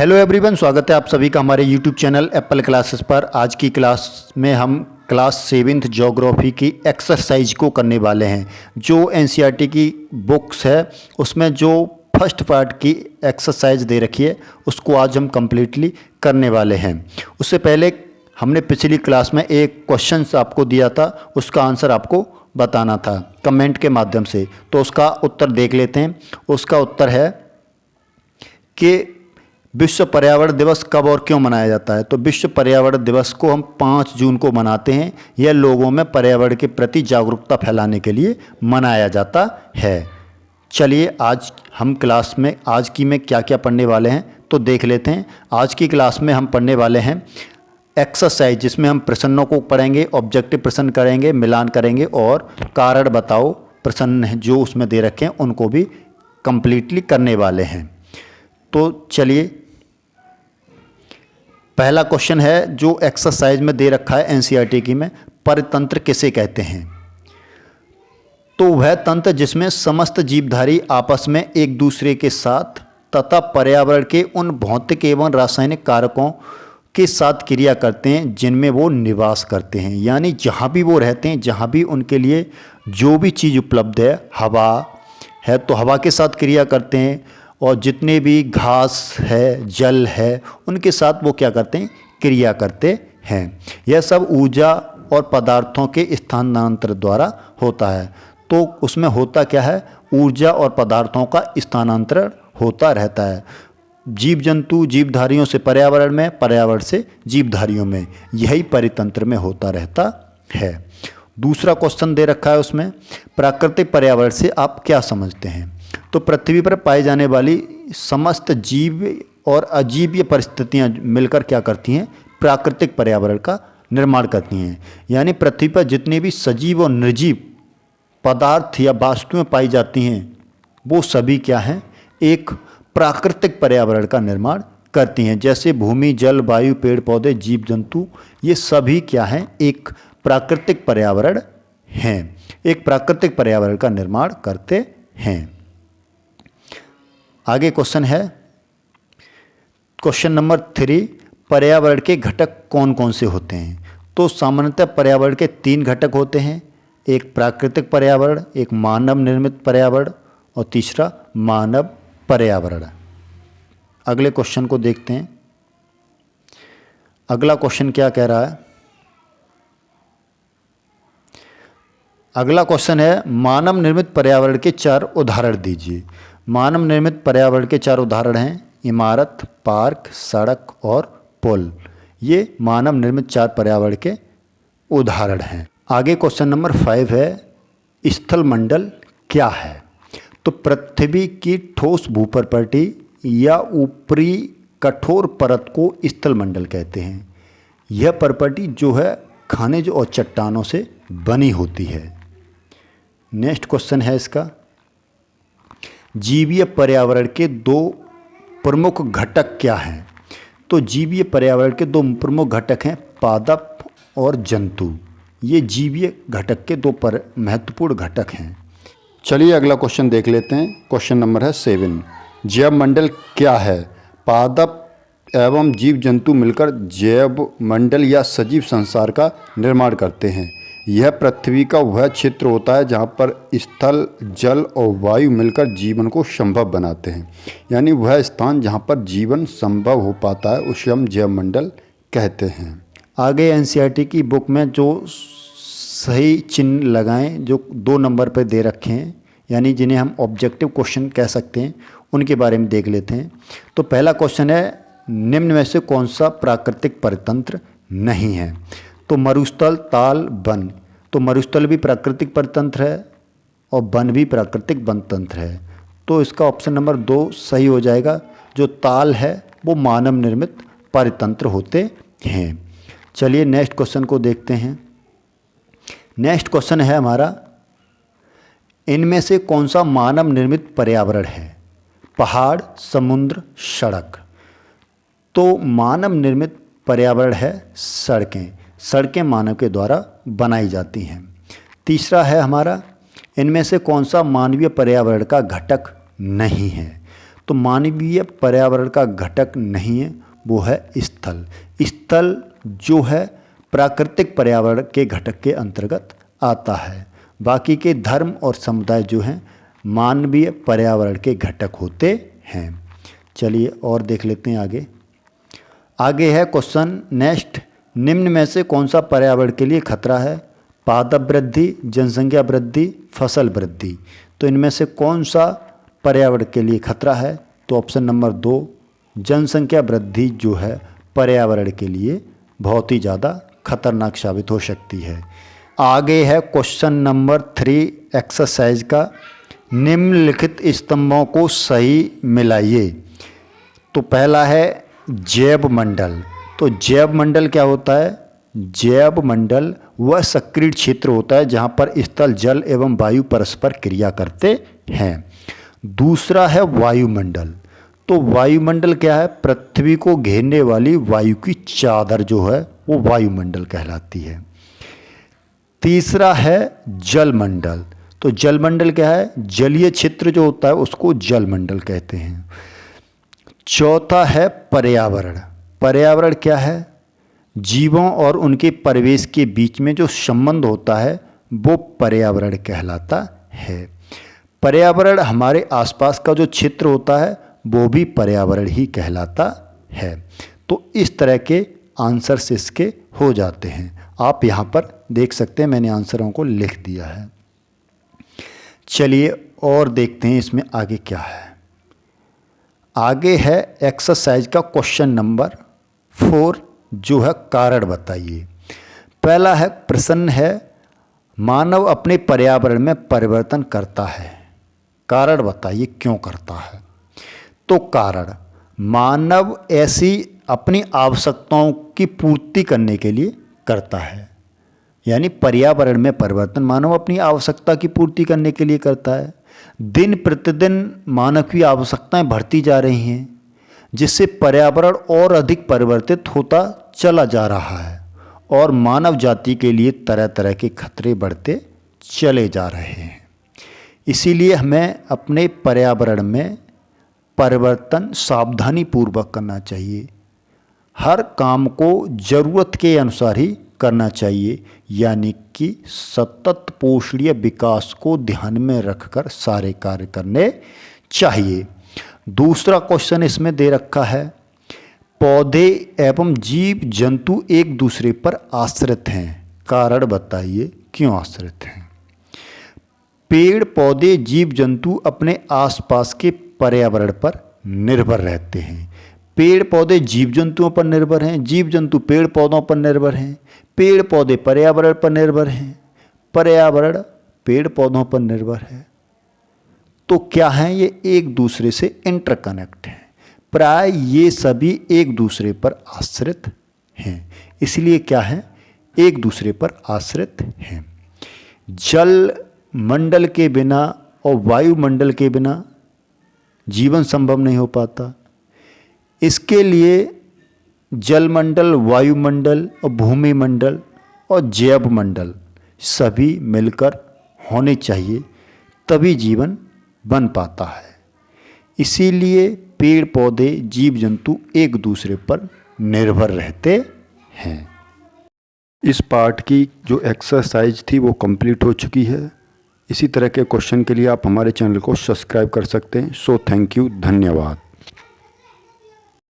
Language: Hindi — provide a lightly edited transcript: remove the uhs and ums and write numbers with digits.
हेलो एवरीवन, स्वागत है आप सभी का हमारे यूट्यूब चैनल एप्पल क्लासेस पर। आज की क्लास में हम क्लास 7th ज्योग्राफी की एक्सरसाइज को करने वाले हैं। जो एनसीईआरटी की बुक्स है उसमें जो फर्स्ट पार्ट की एक्सरसाइज दे रखी है उसको आज हम कंप्लीटली करने वाले हैं। उससे पहले हमने पिछली क्लास में एक क्वेश्चन आपको दिया था, उसका आंसर आपको बताना था कमेंट के माध्यम से, तो उसका उत्तर देख लेते हैं। उसका उत्तर है कि विश्व पर्यावरण दिवस कब और क्यों मनाया जाता है। तो विश्व पर्यावरण दिवस को हम 5 जून को मनाते हैं। यह लोगों में पर्यावरण के प्रति जागरूकता फैलाने के लिए मनाया जाता है। चलिए आज हम क्लास में आज की में क्या क्या पढ़ने वाले हैं तो देख लेते हैं। आज की क्लास में हम पढ़ने वाले हैं एक्सरसाइज, जिसमें हम प्रश्नों को पढ़ेंगे, ऑब्जेक्टिव प्रश्न करेंगे, मिलान करेंगे और कारण बताओ प्रश्न जो उसमें दे रखे हैं उनको भी कंप्लीटली करने वाले हैं। तो चलिए, पहला क्वेश्चन है जो एक्सरसाइज में दे रखा है एनसीईआरटी की में, परितंत्र किसे कहते हैं। तो वह तंत्र जिसमें समस्त जीवधारी आपस में एक दूसरे के साथ तथा पर्यावरण के उन भौतिक एवं रासायनिक कारकों के साथ क्रिया करते हैं जिनमें वो निवास करते हैं। यानी जहाँ भी वो रहते हैं, जहाँ भी उनके लिए जो भी चीज़ उपलब्ध है, हवा है तो हवा के साथ क्रिया करते हैं, और जितने भी घास है, जल है, उनके साथ वो क्या करते हैं, क्रिया करते हैं। यह सब ऊर्जा और पदार्थों के स्थानांतरण द्वारा होता है। तो उसमें होता क्या है, ऊर्जा और पदार्थों का स्थानांतरण होता रहता है। जीव जंतु जीवधारियों से पर्यावरण में, पर्यावरण से जीवधारियों में, यही परितंत्र में होता रहता है। दूसरा क्वेश्चन दे रखा है उसमें, प्राकृतिक पर्यावरण से आप क्या समझते हैं। तो पृथ्वी पर पाई जाने वाली समस्त जीव और अजीव परिस्थितियां मिलकर क्या करती हैं, प्राकृतिक पर्यावरण का निर्माण करती हैं। यानी पृथ्वी पर जितने भी सजीव और निर्जीव पदार्थ या वस्तुएं पाई जाती हैं वो सभी क्या हैं, एक प्राकृतिक पर्यावरण का निर्माण करती हैं। जैसे भूमि, जल, वायु, पेड़ पौधे, जीव जंतु, ये सभी क्या हैं, एक प्राकृतिक पर्यावरण हैं, एक प्राकृतिक पर्यावरण का निर्माण करते हैं। आगे क्वेश्चन है क्वेश्चन नंबर 3, पर्यावरण के घटक कौन कौन से होते हैं। तो सामान्यतः पर्यावरण के 3 घटक होते हैं, एक प्राकृतिक पर्यावरण, एक मानव निर्मित पर्यावरण और तीसरा मानव पर्यावरण। अगले क्वेश्चन को देखते हैं। अगला क्वेश्चन क्या कह रहा है, अगला क्वेश्चन है मानव निर्मित पर्यावरण के 4 उदाहरण दीजिए। मानव निर्मित पर्यावरण के 4 उदाहरण हैं इमारत, पार्क, सड़क और पुल। ये मानव निर्मित 4 पर्यावरण के उदाहरण हैं। आगे क्वेश्चन नंबर 5 है, स्थल मंडल क्या है। तो पृथ्वी की ठोस भूप्रकृति या ऊपरी कठोर परत को स्थल मंडल कहते हैं। यह प्रकृति जो है खनिज और चट्टानों से बनी होती है। नेक्स्ट क्वेश्चन है इसका, जीवीय पर्यावरण के 2 प्रमुख घटक क्या हैं। तो जीवीय पर्यावरण के 2 प्रमुख घटक हैं पादप और जंतु। ये जीवीय घटक के 2 महत्वपूर्ण घटक हैं। चलिए अगला क्वेश्चन देख लेते हैं। क्वेश्चन नंबर है 7, जैव मंडल क्या है। पादप एवं जीव जंतु मिलकर जैव मंडल या सजीव संसार का निर्माण करते हैं। यह पृथ्वी का वह क्षेत्र होता है जहाँ पर स्थल, जल और वायु मिलकर जीवन को संभव बनाते हैं। यानी वह स्थान जहाँ पर जीवन संभव हो पाता है उसे हम जैव मंडल कहते हैं। आगे एनसीईआरटी की बुक में जो सही चिन्ह लगाएं, जो 2 नंबर पर दे रखे हैं, यानी जिन्हें हम ऑब्जेक्टिव क्वेश्चन कह सकते हैं, उनके बारे में देख लेते हैं। तो पहला क्वेश्चन है, निम्न में से कौन सा प्राकृतिक परितंत्र नहीं है। तो मरुस्थल, ताल, वन। तो मरुस्थल भी प्राकृतिक परितंत्र है और वन भी प्राकृतिक वन तंत्र है। तो इसका ऑप्शन नंबर 2 सही हो जाएगा। जो ताल है वो मानव निर्मित परितंत्र होते हैं। चलिए नेक्स्ट क्वेश्चन को देखते हैं। नेक्स्ट क्वेश्चन है हमारा, इनमें से कौन सा मानव निर्मित पर्यावरण है। पहाड़, समुद्र, सड़क। तो मानव निर्मित पर्यावरण है सड़कें। सड़कें मानव के द्वारा बनाई जाती हैं। तीसरा है हमारा, इनमें से कौन सा मानवीय पर्यावरण का घटक नहीं है। तो मानवीय पर्यावरण का घटक नहीं है, वो है स्थल। स्थल जो है प्राकृतिक पर्यावरण के घटक के अंतर्गत आता है। बाकी के धर्म और समुदाय जो हैं मानवीय पर्यावरण के घटक होते हैं। चलिए और देख लेते हैं आगे। आगे है क्वेश्चन नेक्स्ट, निम्न में से कौन सा पर्यावरण के लिए खतरा है? पादप वृद्धि, जनसंख्या वृद्धि, फसल वृद्धि। तो इनमें से कौन सा पर्यावरण के लिए खतरा है? तो ऑप्शन नंबर 2 जनसंख्या वृद्धि जो है पर्यावरण के लिए बहुत ही ज़्यादा खतरनाक साबित हो सकती है। आगे है क्वेश्चन नंबर 3 एक्सरसाइज का, निम्नलिखित स्तंभों को सही मिलाइए। तो पहला है जैव मंडल। तो जैव मंडल क्या होता है? जैव मंडल वह सक्रिय क्षेत्र होता है जहाँ पर स्थल, जल एवं वायु परस्पर क्रिया करते हैं। दूसरा है वायुमंडल। तो वायुमंडल क्या है? पृथ्वी को घेरने वाली वायु की चादर जो है वो वायुमंडल कहलाती है। तीसरा है जलमंडल। तो जलमंडल क्या है? जलीय क्षेत्र जो होता है उसको जलमंडल कहते हैं। चौथा है पर्यावरण। पर्यावरण क्या है? जीवों और उनके परिवेश के बीच में जो संबंध होता है वो पर्यावरण कहलाता है। पर्यावरण हमारे आसपास का जो क्षेत्र होता है वो भी पर्यावरण ही कहलाता है। तो इस तरह के आंसर्स इसके हो जाते हैं। आप यहाँ पर देख सकते हैं, मैंने आंसरों को लिख दिया है। चलिए और देखते हैं इसमें आगे क्या है। आगे है एक्सरसाइज का क्वेश्चन नंबर 4 जो है कारण बताइए। पहला है प्रश्न है मानव अपने पर्यावरण में परिवर्तन करता है, कारण बताइए क्यों करता है। तो कारण, मानव ऐसी अपनी आवश्यकताओं की पूर्ति करने के लिए करता है। यानी पर्यावरण में परिवर्तन मानव अपनी आवश्यकता की पूर्ति करने के लिए करता है। दिन प्रतिदिन मानव की आवश्यकताएं बढ़ती जा रही हैं जिससे पर्यावरण और अधिक परिवर्तित होता चला जा रहा है और मानव जाति के लिए तरह तरह के खतरे बढ़ते चले जा रहे हैं। इसीलिए हमें अपने पर्यावरण में परिवर्तन सावधानी पूर्वक करना चाहिए। हर काम को ज़रूरत के अनुसार ही करना चाहिए, यानी कि सतत पोषणीय विकास को ध्यान में रखकर सारे कार्य करने चाहिए। दूसरा क्वेश्चन इसमें दे रखा है, पौधे एवं जीव जंतु एक दूसरे पर आश्रित हैं, कारण बताइए क्यों आश्रित हैं। पेड़ पौधे जीव जंतु अपने आसपास के पर्यावरण पर निर्भर रहते हैं। पेड़ पौधे जीव जंतुओं पर निर्भर हैं, जीव जंतु पेड़ पौधों पर निर्भर हैं, पेड़ पौधे पर्यावरण पर निर्भर हैं, पर्यावरण पेड़ पौधों पर निर्भर है। तो क्या है? ये एक दूसरे से इंटरकनेक्ट हैं। प्राय ये सभी एक दूसरे पर आश्रित हैं। इसलिए क्या है? एक दूसरे पर आश्रित हैं। जल मंडल के बिना और वायुमंडल के बिना जीवन संभव नहीं हो पाता। इसके लिए जलमंडल, वायुमंडल और भूमि मंडल और जैव मंडल सभी मिलकर होने चाहिए, तभी जीवन बन पाता है। इसीलिए पेड़ पौधे जीव जंतु एक दूसरे पर निर्भर रहते हैं। इस पार्ट की जो एक्सरसाइज थी वो कंप्लीट हो चुकी है। इसी तरह के क्वेश्चन के लिए आप हमारे चैनल को सब्सक्राइब कर सकते हैं। सो थैंक यू, धन्यवाद।